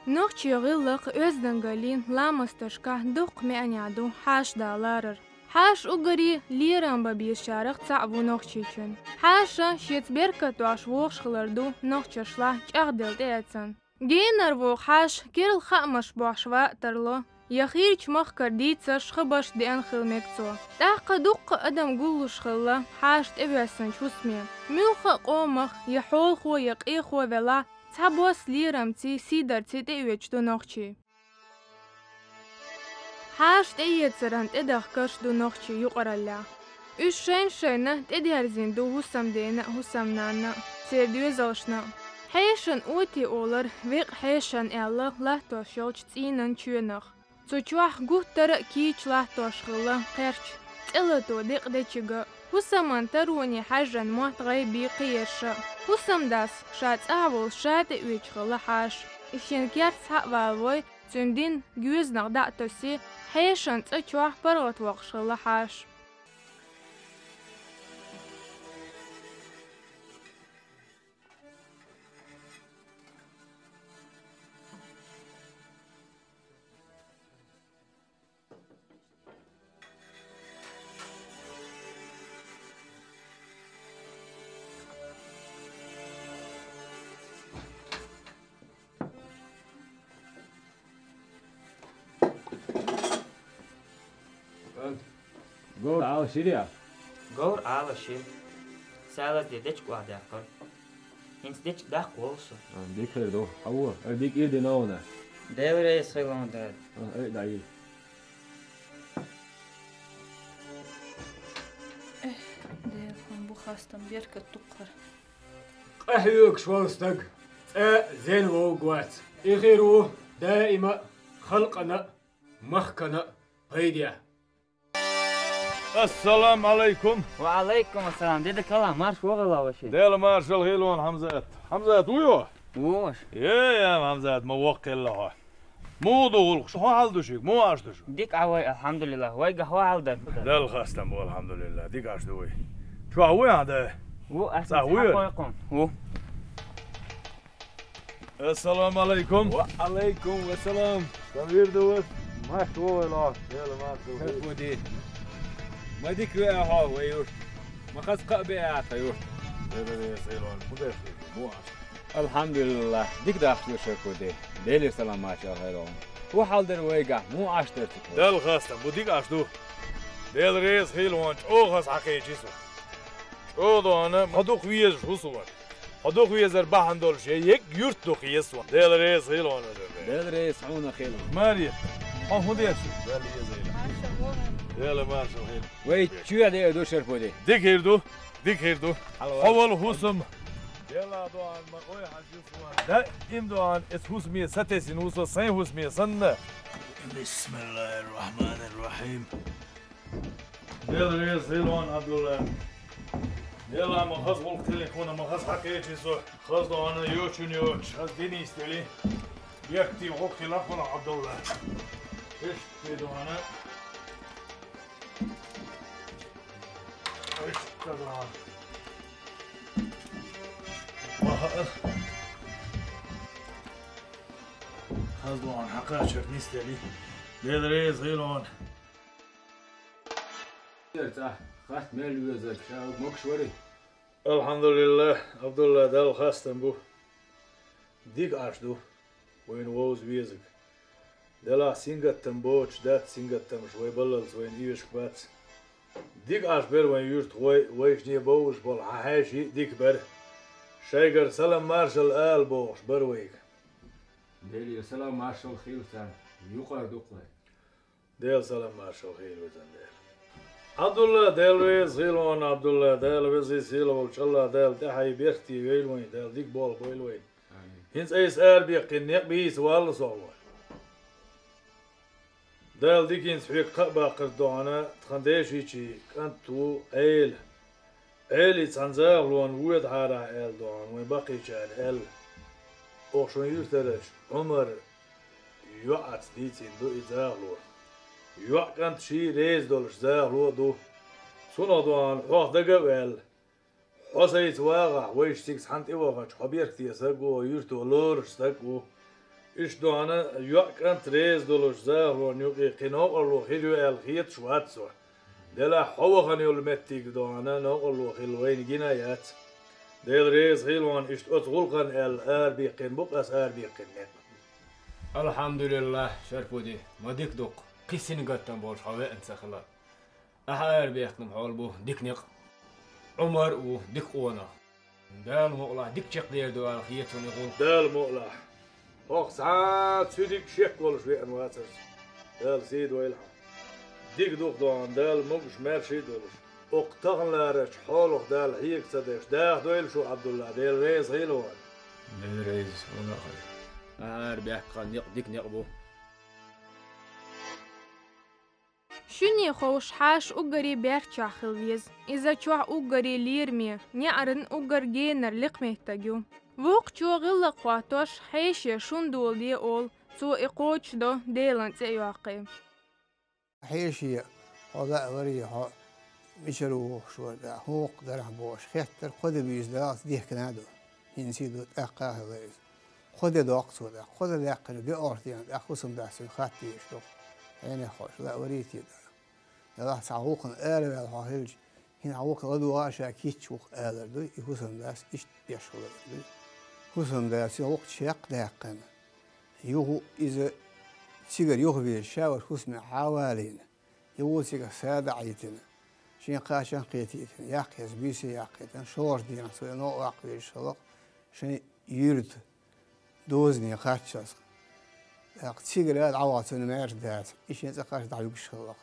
Nocht yığıllıq özdən qalin lamastışqa duq mə'nyadu haş dalarır. Haş uqari liran babi şarıq ça'bu noxçi üçün. Haşa şetsberka tuaş voğşqılardu noxçaşla çağdıldı etsin. Geynar voğ haş kiril xa'maş boğşva tarlı. Yaxir çmaq karditsa şxıbaş diyan xılmekço. Taqqa duqqa adam gullu şxılla haş tebesin çusmi. Müxa qomaq yaxol xo yaqi xo vela çabos liramci sidarci teveçdu noxçi. Haş teyetsaran tedaqkaş du noxçi yuqaralla. Üşşen şayna tederzin du husamdena husamnana. Serdüz alşna. Heşan uti olur veq heşan ella lahto şolç tsinan çüynaq. Çuçuaq guhtara kiç lahto şğılla qerç. Telato deqdeçiga. Husaman taruni hajjan muhtgay bi qiyasha. Husamdas şat avul şat üçğılla haş. İşenkert savalvoy Zündin güznaq da'tosi heşan çuçuaq parot waqşğılla haş. Gor al şiriya. Gor ala şir. Salas de deç guardakar. Hins deç dah olsun. Dikler do. Hava. Dik irdi nauna. Devre sayılan da. Evet dayı. Devhan bu hastam berka tuqar. قهوك شوالستق زين وقوات إخيرو دائما خلقنا مخكنا قيديا السلام عليكم. وعليكم السلام. Dedi kalan marş oğla başı. ديل مارشال هيلون حمزات. حمزات ويوه. Uğuş. يا حمزات موكل له. مو دول شو حال دوشيك مو عاش دوشو. Dik avay elhamdülillah. Vay gahva aldı. ديل خاستم بو الحمد لله ديك عاش دوي. شو هو هذا؟ Bu asıl Sahur. koyqon. Bu. السلام عليكم. وعليكم السلام. كبير دوت. ما شو لا. ديل مارشال. ودي. ما ديك وياها ويور. ما خذ قبي عطيور. ديل هيلون مو عاش. الحمد لله. ديك داخل شكودي. ديلي سلام ما شاء الله. هو حالدر ويقع مو عاشترتك. ديل خاستم بو ديك عاش دو. ديل ريس هيلون اوغس حقيقي سو. شو انا هدوق ويز حصول. هدوق ويز ارباح دول شيء يك يرتدوق يسوى. ديل ريس هيلون. ديل ريس عونا خيل. ماريا. هو ديش. ديل يزيل. ديل مارشال هيل. وي شو هذا دو شربودي. ديك هيردو. ديك هيردو. أول حسم. يلا دوان ما قوي حجيسوان. ده إم دوان اس حسمية ستسين وصل سين حسمية سنة. بسم الله الرحمن الرحيم. ديل ريس هيلوان عبد الله. يلا ما خذ والك تليفون ما خذ حكيتي سو. خذ دوان يوتشون يوتش. خذ ديني استلي. يكتي وقت لفون عبد الله. إيش دوان؟ إيش دوان؟ خذوا حقا شوف نستلي ليدريز غيلون صح خاص مال ويزك شاو مكشوري. الحمد لله عبد الله دال خاستن بو ديك عشدو وين ووز ويزك دلا سينغتن بوش دات سينغتن شوي بلل وين ايش كبات ديك عش بر وين يورت ويش ني بوش بول حاشي ديك بر شايقر سلام مارشال آل بوش برويك ديلي سلام مارشال خيل سان يقر دقلة. ديل سلام مارشال خيل وزن ديل عبد الله ديل ريز خيلون عبد الله ديل وزي سيلو والشالله ديل تحي بيختي ويلوين ديل ديك بول بويلوين هنس ايس ار بيقين يقبيس والله صعوة ديل ديك هنس فيك قبا قردوانا تخنديش هيشي كانتو ايل ايلي تنزاغ لون ويد حارة ايل دوان وين باقي شال ايل اوشون يرتلش عمر يوعت ديتين دو ازاغ لون يوع كانت شي ريز دولش زاغ لو دو سونا دوان روح دقا ويل حسيت واغع ويش تيكس حانت ايواغا حبيرك تيساقو يرتو لورش تاقو إيش دوانا يوكان تريز دولش زاهون يوكي قناق الله خيلو الخيط شواتسو دلا حوخن يولمتيك دوانا نقول خيلوين جنايات دل ريز خيلوان إيش أتغلقن الأربي قنبق أس أربي قنبق الحمد لله شرفودي ما ديك دوق قسين قطن بولش حواء انسخلا أحار بيختم حول بو ديك نق عمر و ديك قونا دال مقلع ديك شق دير دوال خيتون يقول دال مقلع أخ ساعات سيدك شيك ولش بيئن واترس دال سيد ويلحم ديك دوق دوان دال مقش مارشي دولش اقتغن لارش حولوخ دال هيك صديش داخ دويل شو عبد الله ديل ريز هيلوان ديل ريز ونخل أحار بيحقن يق ديك نقبو شوني خوش حاش أجري بيرتشا خلويز إذا تشوح أجري ليرمي نعرن أجر جينر لقمه تجو وق تشو غلا قواتوش حيشي شون دول دي أول تو إقوش دو ديلان تيواقي حيشي هذا وري ها مشرو شو ده هو قدر بوش خيتر خد بيزداد ديه كنادو ينسيدو أقاه غيز خد داقصو ده خد داقن بأرتيان أخوسم داسين خاتي يشتو يعني خوش لا وريتي ده لا سعوقن آل الهاهلج هنا عوق غدو عاشا كيتشوق آل دو يخوسم داس إيش بيشغل دو خصوصا داس وقت شاق داقن يوهو إذا سيجر يوهو في الشاور خصم حوالين يوهو سيجر سادة عيتنا شين قاشن قيتيتنا ياقيس بيسي ياقيتنا شور دينا سوى نوع عقلي الشلق شين يرد دوزني قاشس سيجر هاد عواتنا ما يرد داس إيش ينتقاش دعيوك الشلق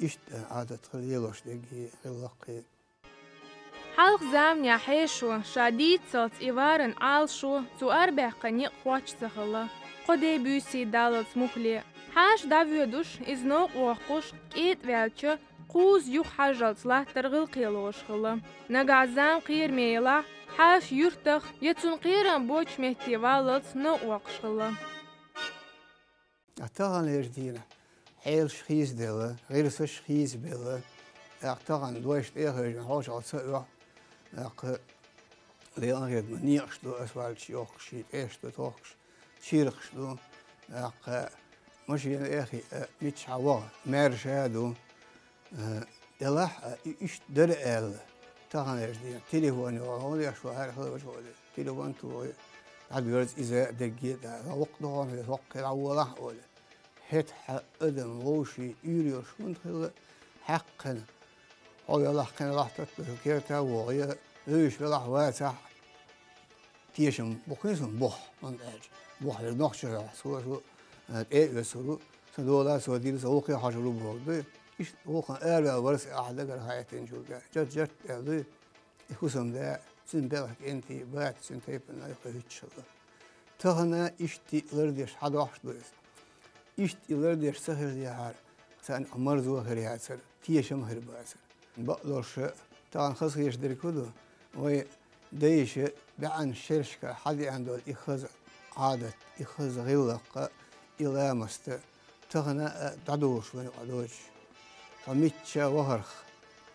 إيش عادة خليلوش دقي غلقي حلق زامنيا حيشو شاديد صوت إيوارن عالشو تو أربع قنيق خواتش تخلا قدي بيسي دالت مخلي حاش دافيدوش إزنوق وحقوش كيت والچه قوز يوخ حاجلت له ترغل قيلوش خلا نقع زام قير ميلا حاش يرتخ يتون قيران بوش مهتي والت نوقش خلا أتغن يردينا حيل شخيز ديلا غير شخيز بيلا أتغن دوشت إيخرجن حوش عطسأ لأن غير منيقش دو أسوال شيوخش إيش دو توخش شيرخش دو مش يعني أخي مش عوا مارش هادو يلاح إيش درقال تغن يردين تليفون وهون يشوا هاي خذ وش هو تليفون تو عبيرز إذا دقيت وقت هون يتوقع الأول أول هت أدم وشي يريوش من خل حقنا أو يلا حقنا راح تتذكرتها وهي ليش بلا واسع تيشم بقيسم بح من أج بح لنقشة سو إيه يسرو سدولا سوديل سوقي حجرو بردي إيش هو كان أربع ورث أحد قال حياتين شو جا جت هذي يخصم ده سن بالك أنت بعد سن تيبنا يخرج شغل تهنا إيش تقدرش حد واحد دوس إيش تقدرش سهل يا هار سان أمر زوا خير هاسر تيشم هرب هاسر بقدرش طبعا خاص يشتري كده ودايش بعن شركة حد عنده إخذ عادة إخذ غلق إلى مست تغنى تعدوش من عدوش فميتشا وهرخ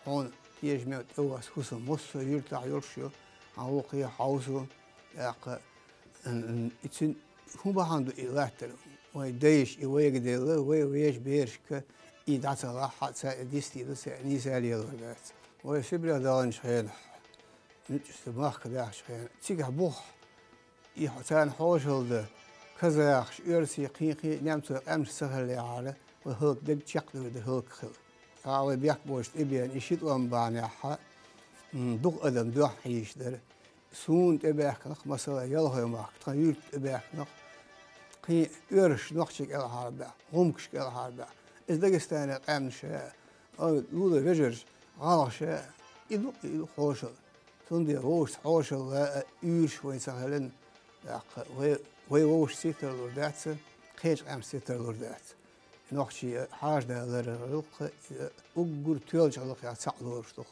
هون تيج ميت أوس خصم مصر يرتاح يرشيو عوقي حوسو إتسن هو بعنده إلاتر ودايش يويق ديله ويش بيرشك إدعس الله حتى ديستي دس نيسالي الغدات ويسبر دان شين نتشت ماخ ده شين تيجي بوخ يحتان حوشل ده كذا يخش يرسي قيقي نمت أمس سهل على وهوك دق شقد ده هوك خل عاوي بيك بوشت إبيان يشيط وانبانيحة دوق أدم دوح حيش ده سون تباك نق مثلا يلا هو معك تغير تباك نق قي يرش نقشك الحرب غمكش الحرب إذا دقستان قام شيء أو لولا رجل على شيء يدو خوشل تندي روش خوشل يرش وين سهلن وي روش سيتر لوردات خيش قام سيتر لوردات نقشي حاجة للرق أقول تيلج على قيا سعدورش تخ